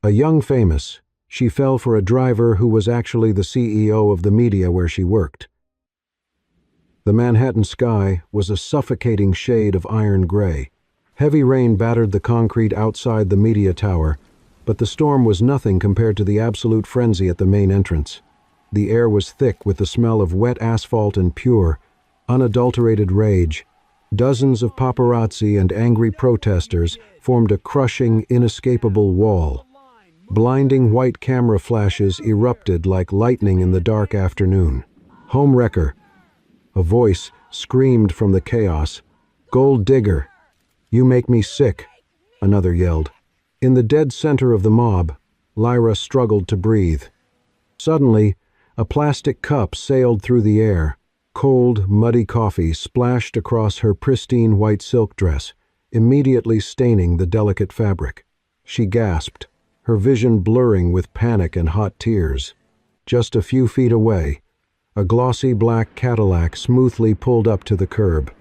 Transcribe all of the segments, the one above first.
A young famous, she fell for a driver who was actually the CEO of the media where she worked. The Manhattan sky was a suffocating shade of iron gray. Heavy rain battered the concrete outside the media tower, but the storm was nothing compared to the absolute frenzy at the main entrance. The air was thick with the smell of wet asphalt and pure, unadulterated rage. Dozens of paparazzi and angry protesters formed a crushing, inescapable wall. Blinding white camera flashes erupted like lightning in the dark afternoon. "Home wrecker!" A voice screamed from the chaos. "Gold digger! You make me sick!" another yelled. In the dead center of the mob, Lyra struggled to breathe. Suddenly, a plastic cup sailed through the air. Cold, muddy coffee splashed across her pristine white silk dress, immediately staining the delicate fabric. She gasped, her vision blurring with panic and hot tears. Just a few feet away, a glossy black Cadillac smoothly pulled up to the curb.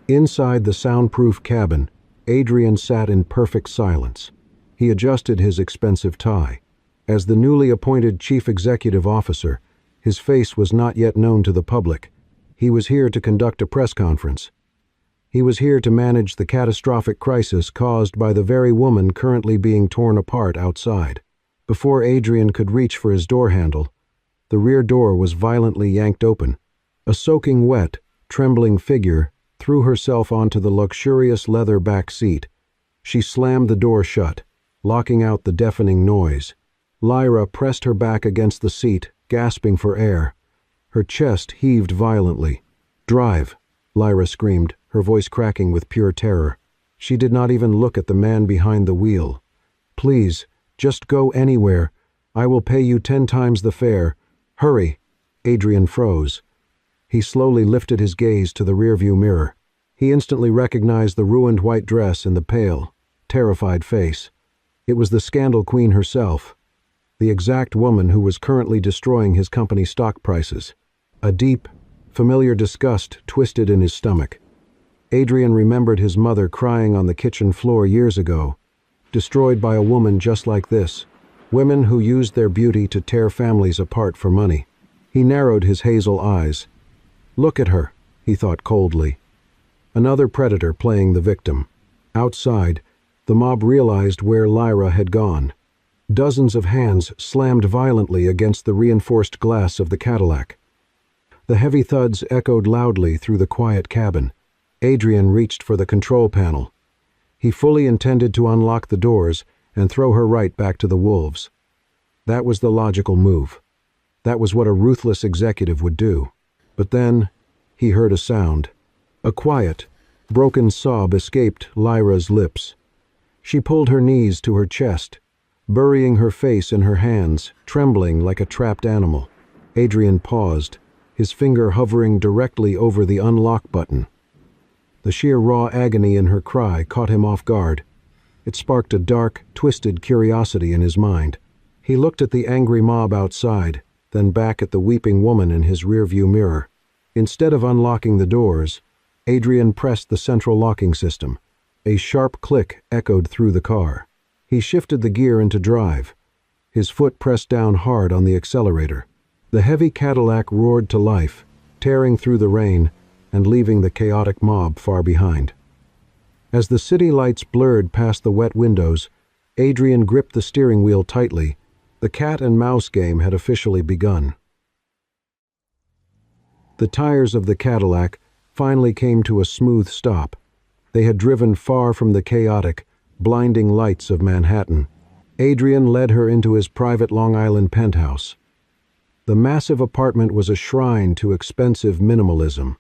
Inside the soundproof cabin, Adrian sat in perfect silence. He adjusted his expensive tie. As the newly appointed chief executive officer, his face was not yet known to the public. He was here to conduct a press conference. He was here to manage the catastrophic crisis caused by the very woman currently being torn apart outside. Before Adrian could reach for his door handle, the rear door was violently yanked open. A soaking wet, trembling figure threw herself onto the luxurious leather back seat. She slammed the door shut, locking out the deafening noise. Lyra pressed her back against the seat, gasping for air. Her chest heaved violently. "Drive," Lyra screamed, her voice cracking with pure terror. She did not even look at the man behind the wheel. "Please, just go anywhere. I will pay you 10 times the fare. Hurry." Adrian froze. He slowly lifted his gaze to the rearview mirror. He instantly recognized the ruined white dress and the pale, terrified face. It was the scandal queen herself, the exact woman who was currently destroying his company's stock prices. A deep, familiar disgust twisted in his stomach. Adrian remembered his mother crying on the kitchen floor years ago, destroyed by a woman just like this, women who used their beauty to tear families apart for money. He narrowed his hazel eyes. "Look at her," he thought coldly. Another predator playing the victim. Outside, the mob realized where Lyra had gone. Dozens of hands slammed violently against the reinforced glass of the Cadillac. The heavy thuds echoed loudly through the quiet cabin. Adrian reached for the control panel. He fully intended to unlock the doors and throw her right back to the wolves. That was the logical move. That was what a ruthless executive would do. But then, he heard a sound. A quiet, broken sob escaped Lyra's lips. She pulled her knees to her chest, burying her face in her hands, trembling like a trapped animal. Adrian paused, his finger hovering directly over the unlock button. The sheer raw agony in her cry caught him off guard. It sparked a dark, twisted curiosity in his mind. He looked at the angry mob outside, then back at the weeping woman in his rearview mirror. Instead of unlocking the doors, Adrian pressed the central locking system. A sharp click echoed through the car. He shifted the gear into drive. His foot pressed down hard on the accelerator. The heavy Cadillac roared to life, tearing through the rain and leaving the chaotic mob far behind. As the city lights blurred past the wet windows, Adrian gripped the steering wheel tightly. The cat and mouse game had officially begun. The tires of the Cadillac finally came to a smooth stop. They had driven far from the chaotic, blinding lights of Manhattan. Adrian led her into his private Long Island penthouse. The massive apartment was a shrine to expensive minimalism.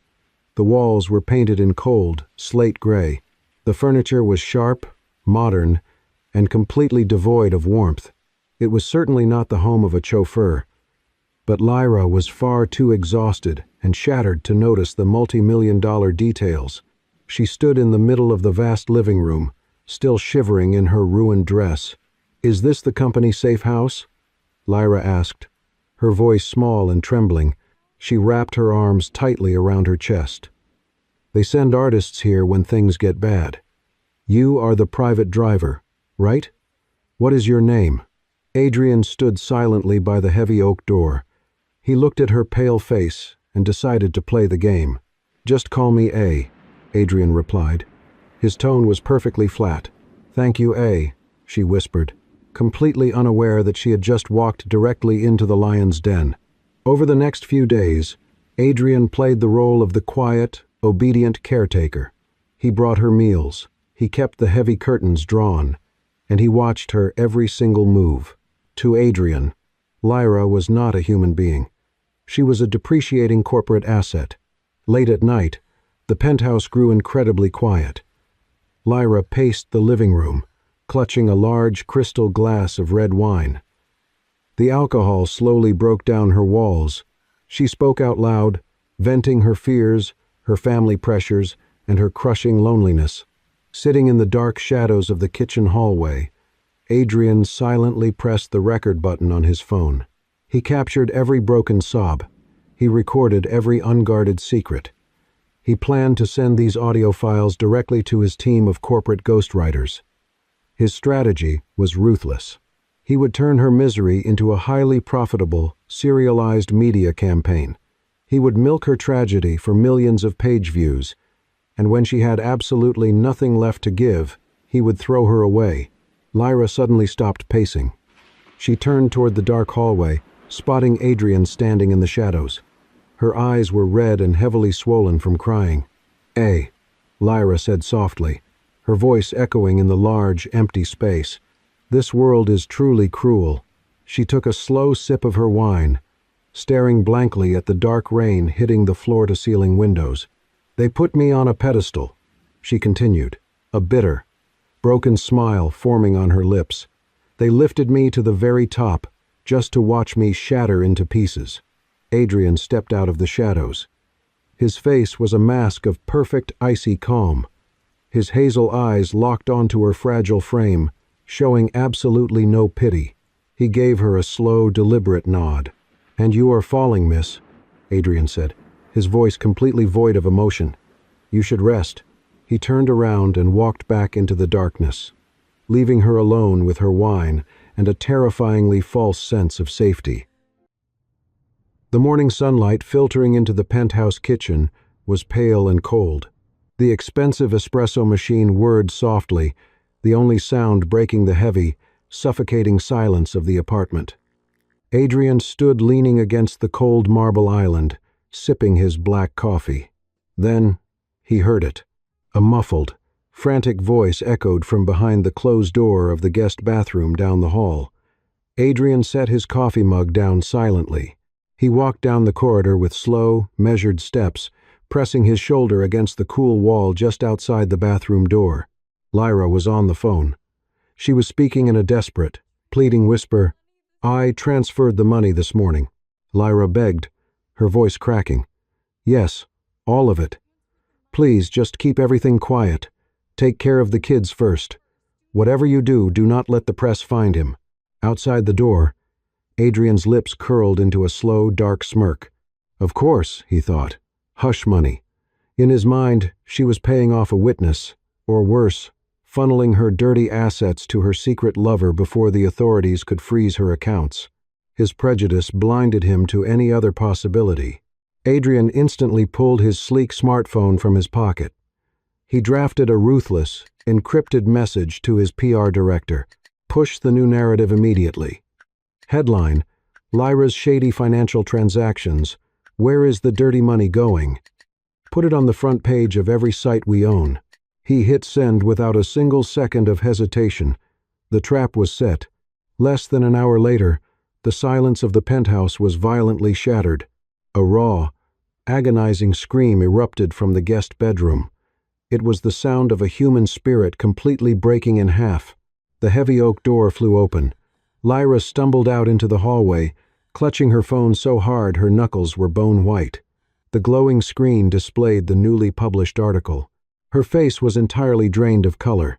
The walls were painted in cold, slate gray. The furniture was sharp, modern, and completely devoid of warmth. It was certainly not the home of a chauffeur. But Lyra was far too exhausted and shattered to notice the multi-million-dollar details. She stood in the middle of the vast living room, still shivering in her ruined dress. "Is this the company safe house?" Lyra asked. Her voice small and trembling, she wrapped her arms tightly around her chest. "They send artists here when things get bad. You are the private driver, right? What is your name?" Adrian stood silently by the heavy oak door. He looked at her pale face and decided to play the game. "Just call me A," Adrian replied. His tone was perfectly flat. "Thank you, A," she whispered, completely unaware that she had just walked directly into the lion's den. Over the next few days, Adrian played the role of the quiet, obedient caretaker. He brought her meals, he kept the heavy curtains drawn, and he watched her every single move. To Adrian, Lyra was not a human being. She was a depreciating corporate asset. Late at night, the penthouse grew incredibly quiet. Lyra paced the living room, clutching a large crystal glass of red wine. The alcohol slowly broke down her walls. She spoke out loud, venting her fears, her family pressures, and her crushing loneliness. Sitting in the dark shadows of the kitchen hallway, Adrian silently pressed the record button on his phone. He captured every broken sob. He recorded every unguarded secret. He planned to send these audio files directly to his team of corporate ghostwriters. His strategy was ruthless. He would turn her misery into a highly profitable, serialized media campaign. He would milk her tragedy for millions of page views, and when she had absolutely nothing left to give, he would throw her away. Lyra suddenly stopped pacing. She turned toward the dark hallway, spotting Adrian standing in the shadows. Her eyes were red and heavily swollen from crying. "A," Lyra said softly, her voice echoing in the large, empty space. "This world is truly cruel." She took a slow sip of her wine, staring blankly at the dark rain hitting the floor-to-ceiling windows. "They put me on a pedestal," she continued, a bitter, broken smile forming on her lips. "They lifted me to the very top, just to watch me shatter into pieces." Adrian stepped out of the shadows. His face was a mask of perfect icy calm. His hazel eyes locked onto her fragile frame, showing absolutely no pity. He gave her a slow, deliberate nod. "And you are falling, miss," Adrian said, his voice completely void of emotion. "You should rest." He turned around and walked back into the darkness, leaving her alone with her wine and a terrifyingly false sense of safety. The morning sunlight filtering into the penthouse kitchen was pale and cold. The expensive espresso machine whirred softly, the only sound breaking the heavy, suffocating silence of the apartment. Adrian stood leaning against the cold marble island, sipping his black coffee. Then he heard it. A muffled, frantic voice echoed from behind the closed door of the guest bathroom down the hall. Adrian set his coffee mug down silently. He walked down the corridor with slow, measured steps, pressing his shoulder against the cool wall just outside the bathroom door. Lyra was on the phone. She was speaking in a desperate, pleading whisper. "I transferred the money this morning," Lyra begged, her voice cracking. "Yes, all of it. Please just keep everything quiet. Take care of the kids first. Whatever you do, do not let the press find him." Outside the door, Adrian's lips curled into a slow, dark smirk. Of course, he thought. Hush money. In his mind, she was paying off a witness, or worse, funneling her dirty assets to her secret lover before the authorities could freeze her accounts. His prejudice blinded him to any other possibility. Adrian instantly pulled his sleek smartphone from his pocket. He drafted a ruthless, encrypted message to his PR director. Push the new narrative immediately. Headline: Lyra's shady financial transactions. Where is the dirty money going? Put it on the front page of every site we own. He hit send without a single second of hesitation. The trap was set. Less than an hour later, the silence of the penthouse was violently shattered. A raw, agonizing scream erupted from the guest bedroom. It was the sound of a human spirit completely breaking in half. The heavy oak door flew open. Lyra stumbled out into the hallway, clutching her phone so hard her knuckles were bone white. The glowing screen displayed the newly published article. Her face was entirely drained of color.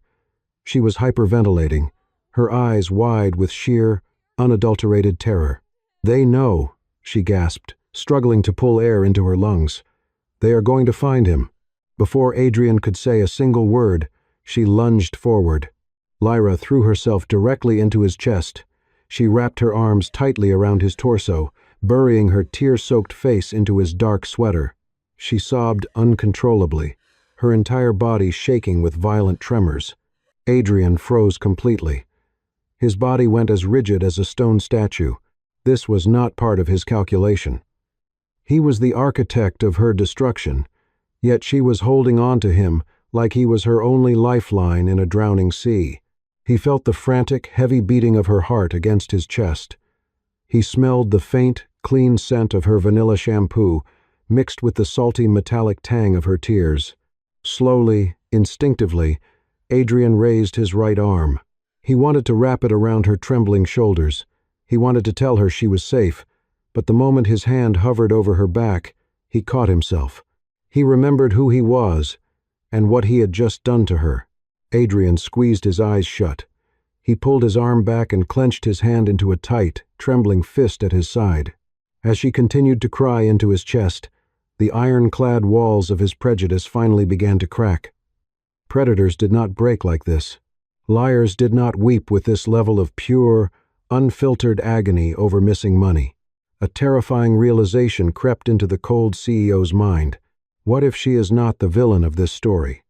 She was hyperventilating, her eyes wide with sheer, unadulterated terror. "They know," she gasped, struggling to pull air into her lungs. "They are going to find him." Before Adrian could say a single word, she lunged forward. Lyra threw herself directly into his chest. She wrapped her arms tightly around his torso, burying her tear-soaked face into his dark sweater. She sobbed uncontrollably, her entire body shaking with violent tremors. Adrian froze completely. His body went as rigid as a stone statue. This was not part of his calculation. He was the architect of her destruction, yet she was holding on to him like he was her only lifeline in a drowning sea. He felt the frantic, heavy beating of her heart against his chest. He smelled the faint, clean scent of her vanilla shampoo, mixed with the salty metallic tang of her tears. Slowly, instinctively, Adrian raised his right arm. He wanted to wrap it around her trembling shoulders. He wanted to tell her she was safe, but the moment his hand hovered over her back, he caught himself. He remembered who he was and what he had just done to her. Adrian squeezed his eyes shut. He pulled his arm back and clenched his hand into a tight, trembling fist at his side. As she continued to cry into his chest, the iron-clad walls of his prejudice finally began to crack. Predators did not break like this. Liars did not weep with this level of pure, unfiltered agony over missing money. A terrifying realization crept into the cold CEO's mind. What if she is not the villain of this story?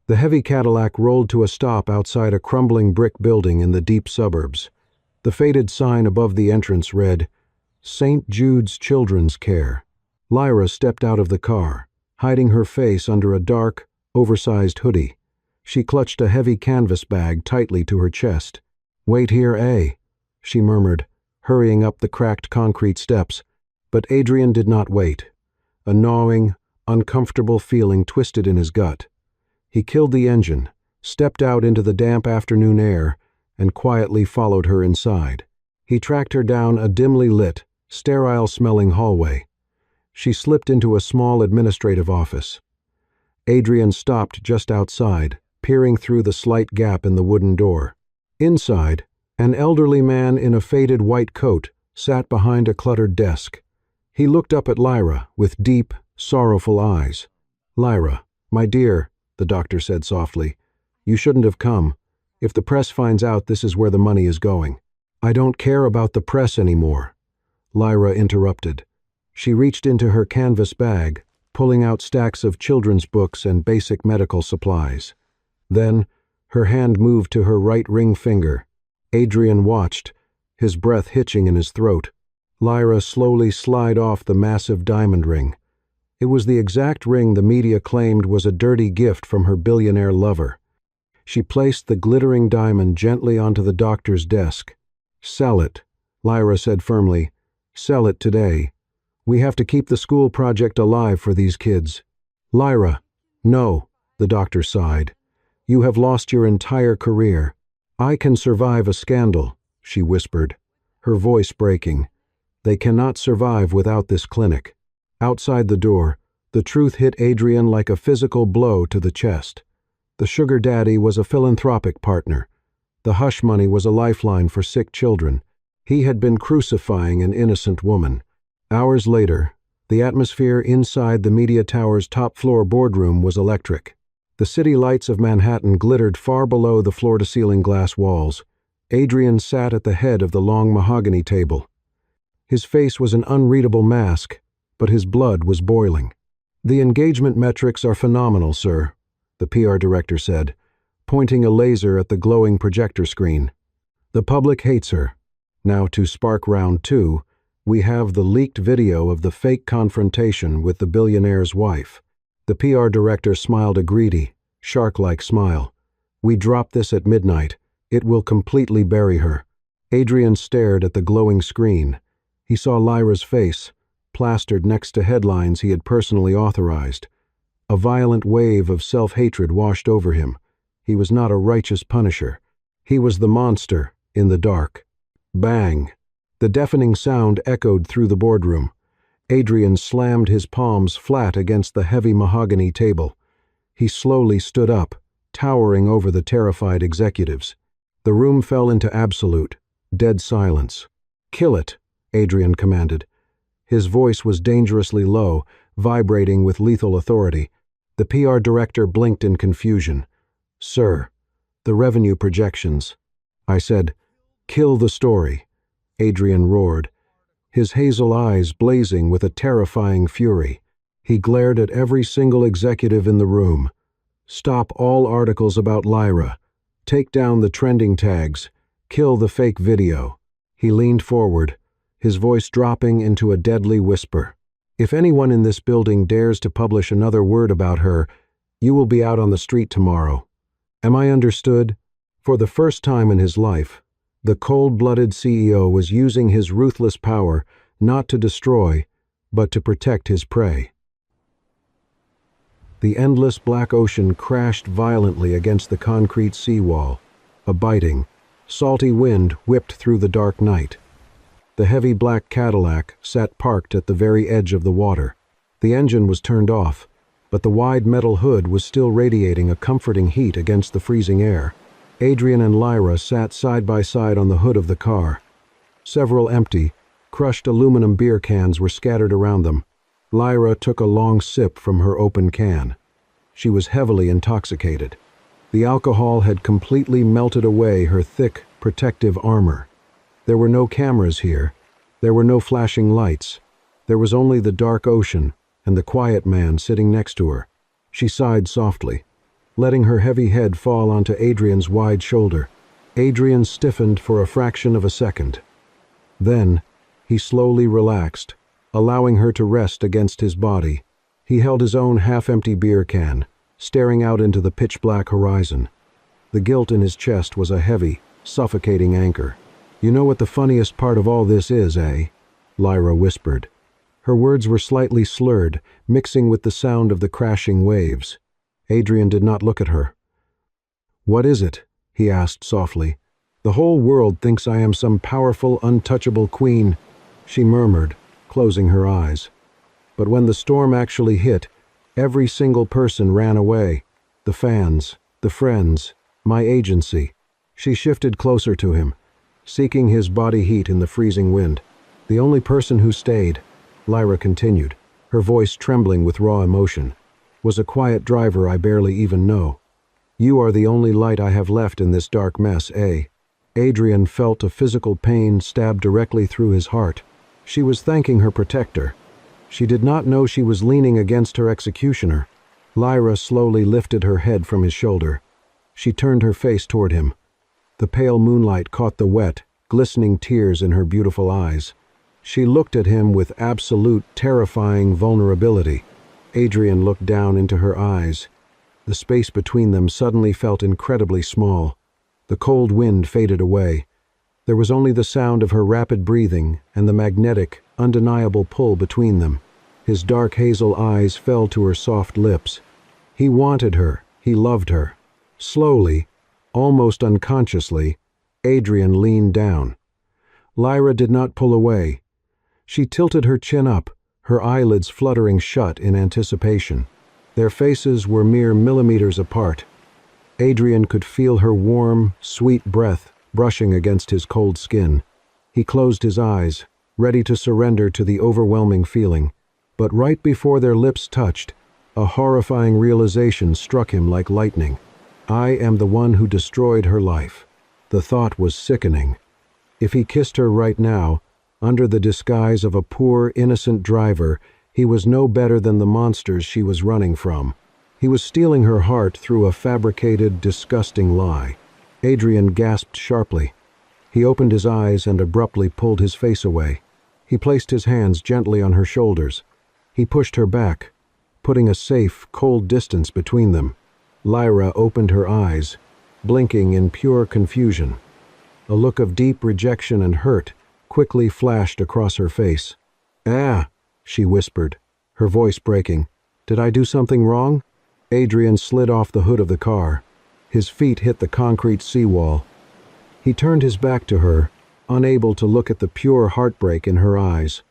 The heavy Cadillac rolled to a stop outside a crumbling brick building in the deep suburbs. The faded sign above the entrance read, St. Jude's Children's Care. Lyra stepped out of the car, hiding her face under a dark, oversized hoodie. She clutched a heavy canvas bag tightly to her chest. "Wait here, eh?" she murmured, hurrying up the cracked concrete steps. But Adrian did not wait. A gnawing, uncomfortable feeling twisted in his gut. He killed the engine, stepped out into the damp afternoon air, and quietly followed her inside. He tracked her down a dimly lit, sterile-smelling hallway. She slipped into a small administrative office. Adrian stopped just outside, peering through the slight gap in the wooden door. Inside, an elderly man in a faded white coat sat behind a cluttered desk. He looked up at Lyra with deep, sorrowful eyes. "Lyra, my dear," the doctor said softly, "you shouldn't have come. If the press finds out, this is where the money is going." "I don't care about the press anymore," Lyra interrupted. She reached into her canvas bag, pulling out stacks of children's books and basic medical supplies. Then, her hand moved to her right ring finger. Adrian watched, his breath hitching in his throat. Lyra slowly slid off the massive diamond ring. It was the exact ring the media claimed was a dirty gift from her billionaire lover. She placed the glittering diamond gently onto the doctor's desk. "Sell it," Lyra said firmly. "Sell it today. We have to keep the school project alive for these kids." "Lyra, no," the doctor sighed. "You have lost your entire career." "I can survive a scandal," she whispered, her voice breaking. "They cannot survive without this clinic." Outside the door, the truth hit Adrian like a physical blow to the chest. The sugar daddy was a philanthropic partner. The hush money was a lifeline for sick children. He had been crucifying an innocent woman. Hours later, the atmosphere inside the media tower's top-floor boardroom was electric. The city lights of Manhattan glittered far below the floor-to-ceiling glass walls. Adrian sat at the head of the long mahogany table. His face was an unreadable mask, but his blood was boiling. "The engagement metrics are phenomenal, sir," the PR director said, pointing a laser at the glowing projector screen. "The public hates her. Now, to spark round two, we have the leaked video of the fake confrontation with the billionaire's wife." The PR director smiled a greedy, shark-like smile. "We drop this at midnight. It will completely bury her." Adrian stared at the glowing screen. He saw Lyra's face, plastered next to headlines he had personally authorized. A violent wave of self-hatred washed over him. He was not a righteous punisher. He was the monster in the dark. Bang! The deafening sound echoed through the boardroom. Adrian slammed his palms flat against the heavy mahogany table. He slowly stood up, towering over the terrified executives. The room fell into absolute, dead silence. "Kill it," Adrian commanded. His voice was dangerously low, vibrating with lethal authority. The PR director blinked in confusion. "Sir, the revenue projections." I said, "Kill the story," Adrian roared, his hazel eyes blazing with a terrifying fury. He glared at every single executive in the room. "Stop all articles about Lyra. Take down the trending tags. Kill the fake video." He leaned forward, his voice dropping into a deadly whisper. "If anyone in this building dares to publish another word about her, you will be out on the street tomorrow. Am I understood?" For the first time in his life, the cold-blooded CEO was using his ruthless power not to destroy, but to protect his prey. The endless black ocean crashed violently against the concrete seawall. A biting, salty wind whipped through the dark night. The heavy black Cadillac sat parked at the very edge of the water. The engine was turned off, but the wide metal hood was still radiating a comforting heat against the freezing air. Adrian and Lyra sat side by side on the hood of the car. Several empty, crushed aluminum beer cans were scattered around them. Lyra took a long sip from her open can. She was heavily intoxicated. The alcohol had completely melted away her thick, protective armor. There were no cameras here. There were no flashing lights. There was only the dark ocean and the quiet man sitting next to her. She sighed softly, letting her heavy head fall onto Adrian's wide shoulder. Adrian stiffened for a fraction of a second. Then, he slowly relaxed, allowing her to rest against his body. He held his own half-empty beer can, staring out into the pitch-black horizon. The guilt in his chest was a heavy, suffocating anchor. "You know what the funniest part of all this is, eh?" Lyra whispered. Her words were slightly slurred, mixing with the sound of the crashing waves. Adrian did not look at her. "What is it?" he asked softly. "The whole world thinks I am some powerful, untouchable queen," she murmured, closing her eyes. But when the storm actually hit, every single person ran away. The fans, the friends, my agency. She shifted closer to him, seeking his body heat in the freezing wind. "The only person who stayed," Lyra continued, her voice trembling with raw emotion, "was a quiet driver I barely even know. You are the only light I have left in this dark mess, eh?" Adrian felt a physical pain stab directly through his heart. She was thanking her protector. She did not know she was leaning against her executioner. Lyra slowly lifted her head from his shoulder. She turned her face toward him. The pale moonlight caught the wet, glistening tears in her beautiful eyes. She looked at him with absolute, terrifying vulnerability. Adrian looked down into her eyes. The space between them suddenly felt incredibly small. The cold wind faded away. There was only the sound of her rapid breathing and the magnetic, undeniable pull between them. His dark hazel eyes fell to her soft lips. He wanted her. He loved her. Slowly, almost unconsciously, Adrian leaned down. Lyra did not pull away. She tilted her chin up, her eyelids fluttering shut in anticipation. Their faces were mere millimeters apart. Adrian could feel her warm, sweet breath brushing against his cold skin. He closed his eyes, ready to surrender to the overwhelming feeling. But right before their lips touched, a horrifying realization struck him like lightning. I am the one who destroyed her life. The thought was sickening. If he kissed her right now, under the disguise of a poor, innocent driver, he was no better than the monsters she was running from. He was stealing her heart through a fabricated, disgusting lie. Adrian gasped sharply. He opened his eyes and abruptly pulled his face away. He placed his hands gently on her shoulders. He pushed her back, putting a safe, cold distance between them. Lyra opened her eyes, blinking in pure confusion. A look of deep rejection and hurt quickly flashed across her face. "Ah," she whispered, her voice breaking. "Did I do something wrong?" Adrian slid off the hood of the car. His feet hit the concrete seawall. He turned his back to her, unable to look at the pure heartbreak in her eyes.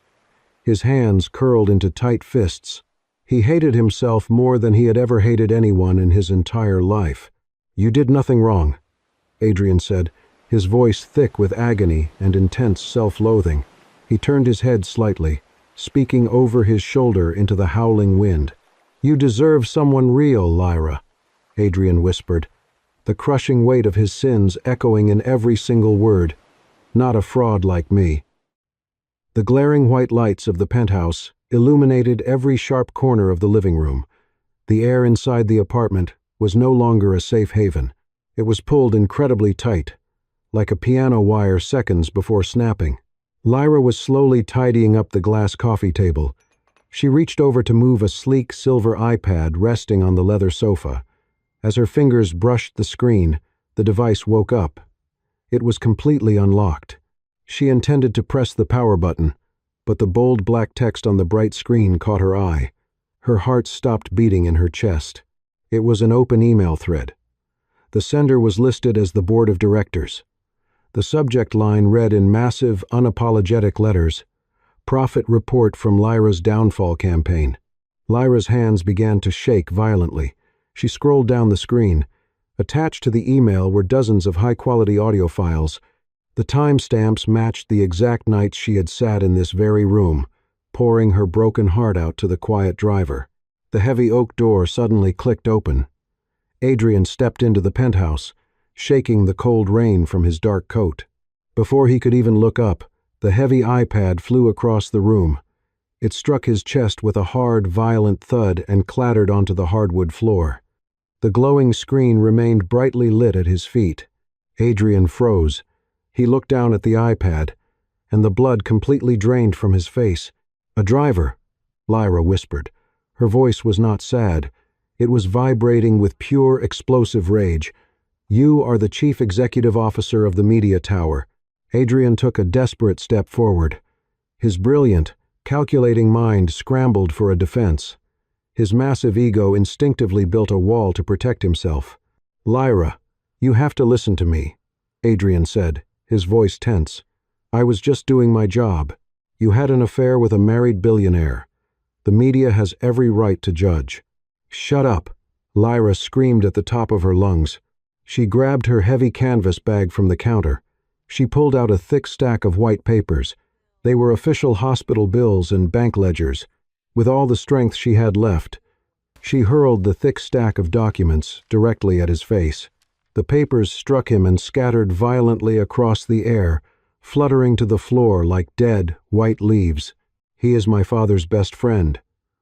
His hands curled into tight fists. He hated himself more than he had ever hated anyone in his entire life. "You did nothing wrong," Adrian said, his voice thick with agony and intense self-loathing. He turned his head slightly, speaking over his shoulder into the howling wind. "You deserve someone real, Lyra," Adrian whispered. the crushing weight of his sins echoing in every single word. Not a fraud like me. The glaring white lights of the penthouse illuminated every sharp corner of the living room. The air inside the apartment was no longer a safe haven. It was pulled incredibly tight, like a piano wire seconds before snapping. Lyra was slowly tidying up the glass coffee table. She reached over to move a sleek silver iPad resting on the leather sofa. As her fingers brushed the screen, the device woke up. It was completely unlocked. She intended to press the power button, but the bold black text on the bright screen caught her eye. Her heart stopped beating in her chest. It was an open email thread. The sender was listed as the board of directors. The subject line read in massive, unapologetic letters, "Profit report from Lyra's downfall campaign." Lyra's hands began to shake violently. She scrolled down the screen. Attached to the email were dozens of high-quality audio files. The timestamps matched the exact nights she had sat in this very room, pouring her broken heart out to the quiet driver. The heavy oak door suddenly clicked open. Adrian stepped into the penthouse, shaking the cold rain from his dark coat. Before he could even look up, the heavy iPad flew across the room. It struck his chest with a hard, violent thud and clattered onto the hardwood floor. The glowing screen remained brightly lit at his feet. Adrian froze. He looked down at the iPad, and the blood completely drained from his face. "A driver," Lyra whispered. Her voice was not sad. It was vibrating with pure, explosive rage. "You are the chief executive officer of the media tower." Adrian took a desperate step forward. His brilliant, calculating mind scrambled for a defense. His massive ego instinctively built a wall to protect himself. "Lyra, you have to listen to me," Adrian said, his voice tense. "I was just doing my job. You had an affair with a married billionaire. The media has every right to judge." "Shut up," Lyra screamed at the top of her lungs. She grabbed her heavy canvas bag from the counter. She pulled out a thick stack of white papers. They were official hospital bills and bank ledgers. With all the strength she had left, she hurled the thick stack of documents directly at his face. The papers struck him and scattered violently across the air, fluttering to the floor like dead, white leaves. "He is my father's best friend,"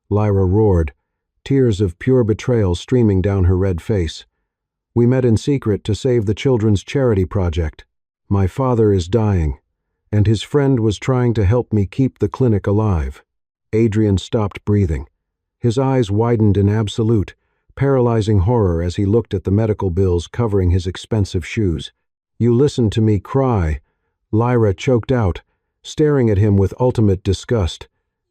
Lyra roared, tears of pure betrayal streaming down her red face. "We met in secret to save the children's charity project. My father is dying, and his friend was trying to help me keep the clinic alive." Adrian stopped breathing. His eyes widened in absolute, paralyzing horror as he looked at the medical bills covering his expensive shoes. "You listened to me cry," Lyra choked out, staring at him with ultimate disgust.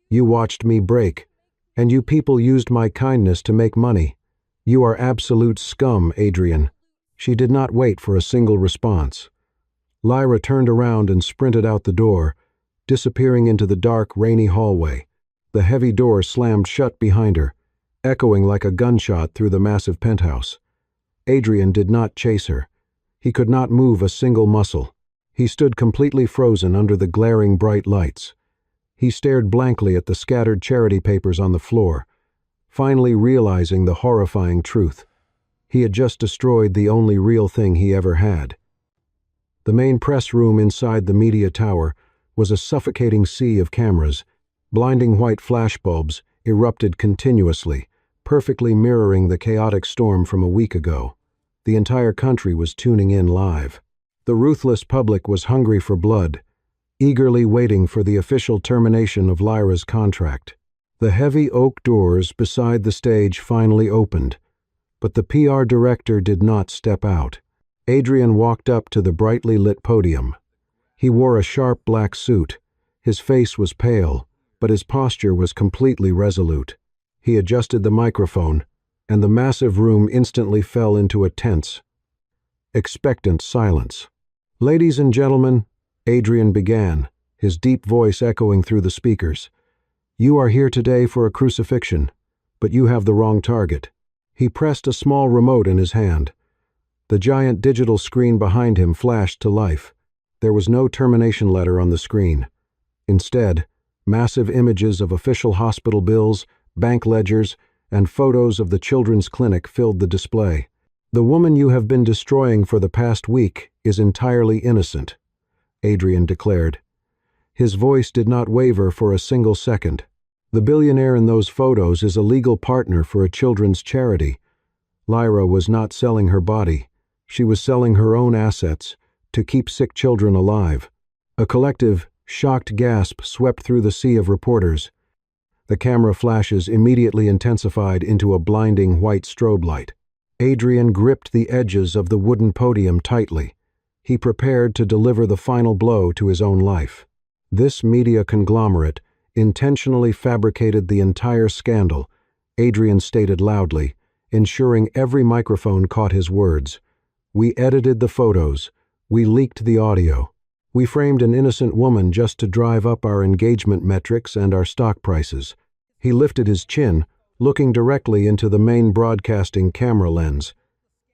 "You watched me break, and you people used my kindness to make money. You are absolute scum, Adrian." She did not wait for a single response. Lyra turned around and sprinted out the door, disappearing into the dark, rainy hallway. The heavy door slammed shut behind her, echoing like a gunshot through the massive penthouse. Adrian did not chase her. He could not move a single muscle. He stood completely frozen under the glaring bright lights. He stared blankly at the scattered charity papers on the floor, finally realizing the horrifying truth. He had just destroyed the only real thing he ever had. The main press room inside the media tower was a suffocating sea of cameras. Blinding white flashbulbs erupted continuously, perfectly mirroring the chaotic storm from a week ago. The entire country was tuning in live. The ruthless public was hungry for blood, eagerly waiting for the official termination of Lyra's contract. The heavy oak doors beside the stage finally opened, but the PR director did not step out. Adrian walked up to the brightly lit podium. He wore a sharp black suit. His face was pale, but his posture was completely resolute. He adjusted the microphone, and the massive room instantly fell into a tense, expectant silence. "Ladies and gentlemen," Adrian began, his deep voice echoing through the speakers, "you are here today for a crucifixion, but you have the wrong target." He pressed a small remote in his hand. The giant digital screen behind him flashed to life. There was no termination letter on the screen. Instead, massive images of official hospital bills, bank ledgers, and photos of the children's clinic filled the display. The woman you have been destroying for the past week is entirely innocent, Adrian declared. His voice did not waver for a single second. The billionaire in those photos is a legal partner for a children's charity. Lyra was not selling her body. She was selling her own assets to keep sick children alive. A collective, shocked gasp swept through the sea of reporters. The camera flashes immediately intensified into a blinding white strobe light. Adrian gripped the edges of the wooden podium tightly. He prepared to deliver the final blow to his own life. This media conglomerate intentionally fabricated the entire scandal, Adrian stated loudly, ensuring every microphone caught his words. We edited the photos. We leaked the audio. We framed an innocent woman just to drive up our engagement metrics and our stock prices. He lifted his chin, looking directly into the main broadcasting camera lens.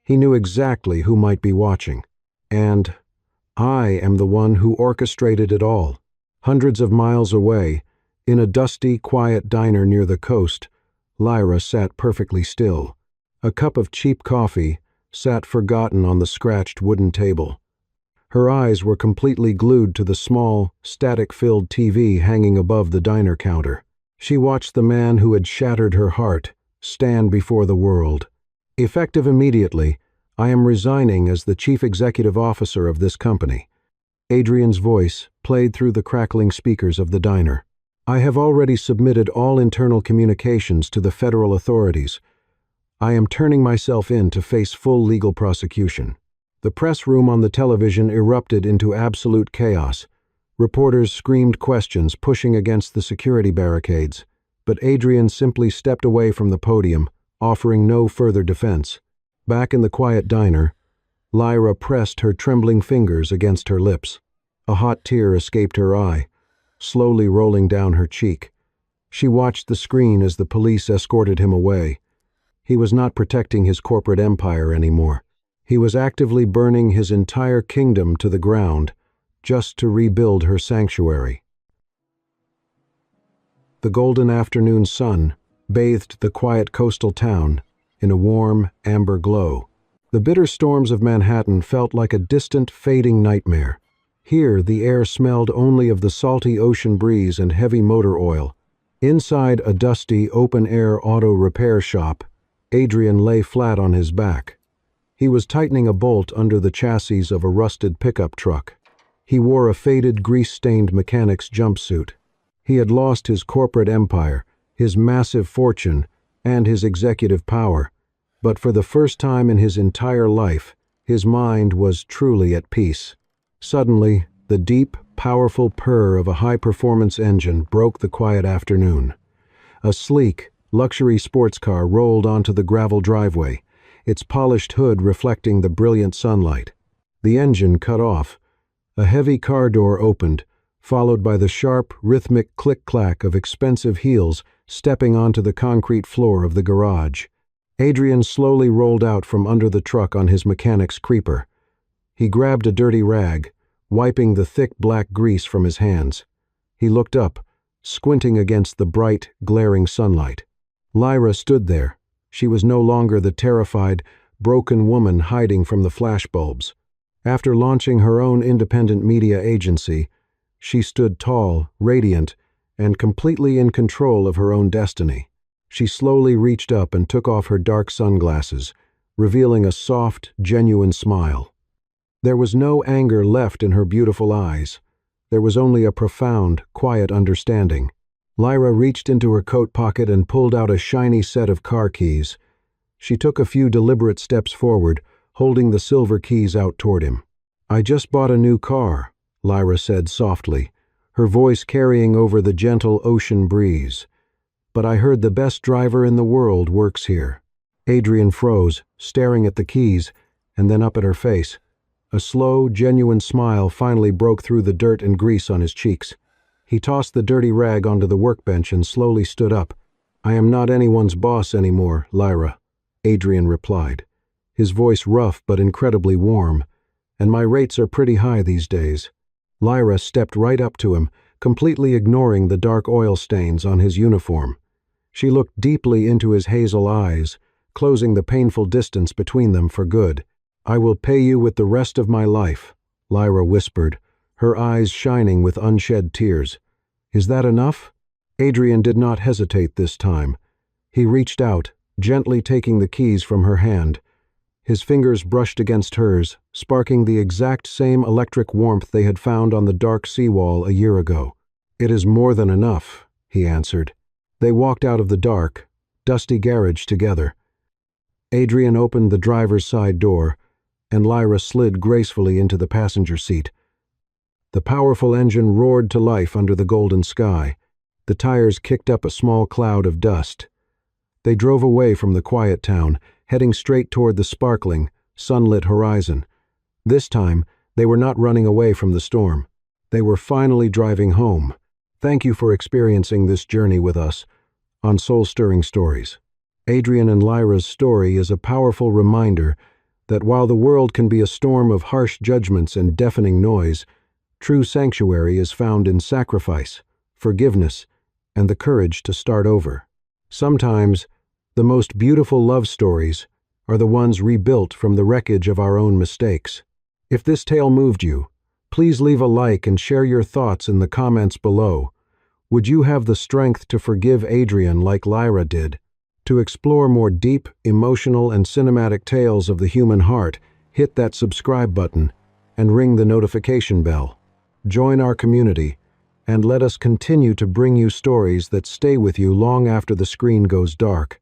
He knew exactly who might be watching. And I am the one who orchestrated it all. Hundreds of miles away, in a dusty, quiet diner near the coast, Lyra sat perfectly still. A cup of cheap coffee sat forgotten on the scratched wooden table. Her eyes were completely glued to the small, static-filled TV hanging above the diner counter. She watched the man who had shattered her heart stand before the world. Effective immediately, I am resigning as the chief executive officer of this company. Adrian's voice played through the crackling speakers of the diner. I have already submitted all internal communications to the federal authorities. I am turning myself in to face full legal prosecution. The press room on the television erupted into absolute chaos. Reporters screamed questions, pushing against the security barricades, but Adrian simply stepped away from the podium, offering no further defense. Back in the quiet diner, Lyra pressed her trembling fingers against her lips. A hot tear escaped her eye, slowly rolling down her cheek. She watched the screen as the police escorted him away. He was not protecting his corporate empire anymore. He was actively burning his entire kingdom to the ground, just to rebuild her sanctuary. The golden afternoon sun bathed the quiet coastal town in a warm, amber glow. The bitter storms of Manhattan felt like a distant, fading nightmare. Here, the air smelled only of the salty ocean breeze and heavy motor oil. Inside a dusty, open-air auto repair shop, Adrian lay flat on his back. He was tightening a bolt under the chassis of a rusted pickup truck. He wore a faded, grease-stained mechanic's jumpsuit. He had lost his corporate empire, his massive fortune, and his executive power. But for the first time in his entire life, his mind was truly at peace. Suddenly, the deep, powerful purr of a high-performance engine broke the quiet afternoon. A sleek, luxury sports car rolled onto the gravel driveway, its polished hood reflecting the brilliant sunlight. The engine cut off. A heavy car door opened, followed by the sharp, rhythmic click-clack of expensive heels stepping onto the concrete floor of the garage. Adrian slowly rolled out from under the truck on his mechanic's creeper. He grabbed a dirty rag, wiping the thick black grease from his hands. He looked up, squinting against the bright, glaring sunlight. Lyra stood there. She was no longer the terrified, broken woman hiding from the flashbulbs. After launching her own independent media agency, she stood tall, radiant, and completely in control of her own destiny. She slowly reached up and took off her dark sunglasses, revealing a soft, genuine smile. There was no anger left in her beautiful eyes. There was only a profound, quiet understanding. Lyra reached into her coat pocket and pulled out a shiny set of car keys. She took a few deliberate steps forward, holding the silver keys out toward him. "I just bought a new car," Lyra said softly, her voice carrying over the gentle ocean breeze. "But I heard the best driver in the world works here." Adrian froze, staring at the keys, and then up at her face. A slow, genuine smile finally broke through the dirt and grease on his cheeks. He tossed the dirty rag onto the workbench and slowly stood up. "I am not anyone's boss anymore, Lyra," Adrian replied, his voice rough but incredibly warm. "And my rates are pretty high these days." Lyra stepped right up to him, completely ignoring the dark oil stains on his uniform. She looked deeply into his hazel eyes, closing the painful distance between them for good. "I will pay you with the rest of my life," Lyra whispered, her eyes shining with unshed tears. "Is that enough?" Adrian did not hesitate this time. He reached out, gently taking the keys from her hand. His fingers brushed against hers, sparking the exact same electric warmth they had found on the dark seawall a year ago. "It is more than enough," he answered. They walked out of the dark, dusty garage together. Adrian opened the driver's side door, and Lyra slid gracefully into the passenger seat. The powerful engine roared to life under the golden sky. The tires kicked up a small cloud of dust. They drove away from the quiet town, heading straight toward the sparkling, sunlit horizon. This time, they were not running away from the storm. They were finally driving home. Thank you for experiencing this journey with us on Soul-Stirring Stories. Adrian and Lyra's story is a powerful reminder that while the world can be a storm of harsh judgments and deafening noise, true sanctuary is found in sacrifice, forgiveness, and the courage to start over. Sometimes, the most beautiful love stories are the ones rebuilt from the wreckage of our own mistakes. If this tale moved you, please leave a like and share your thoughts in the comments below. Would you have the strength to forgive Adrian like Lyra did? To explore more deep, emotional, and cinematic tales of the human heart, hit that subscribe button and ring the notification bell. Join our community, and let us continue to bring you stories that stay with you long after the screen goes dark.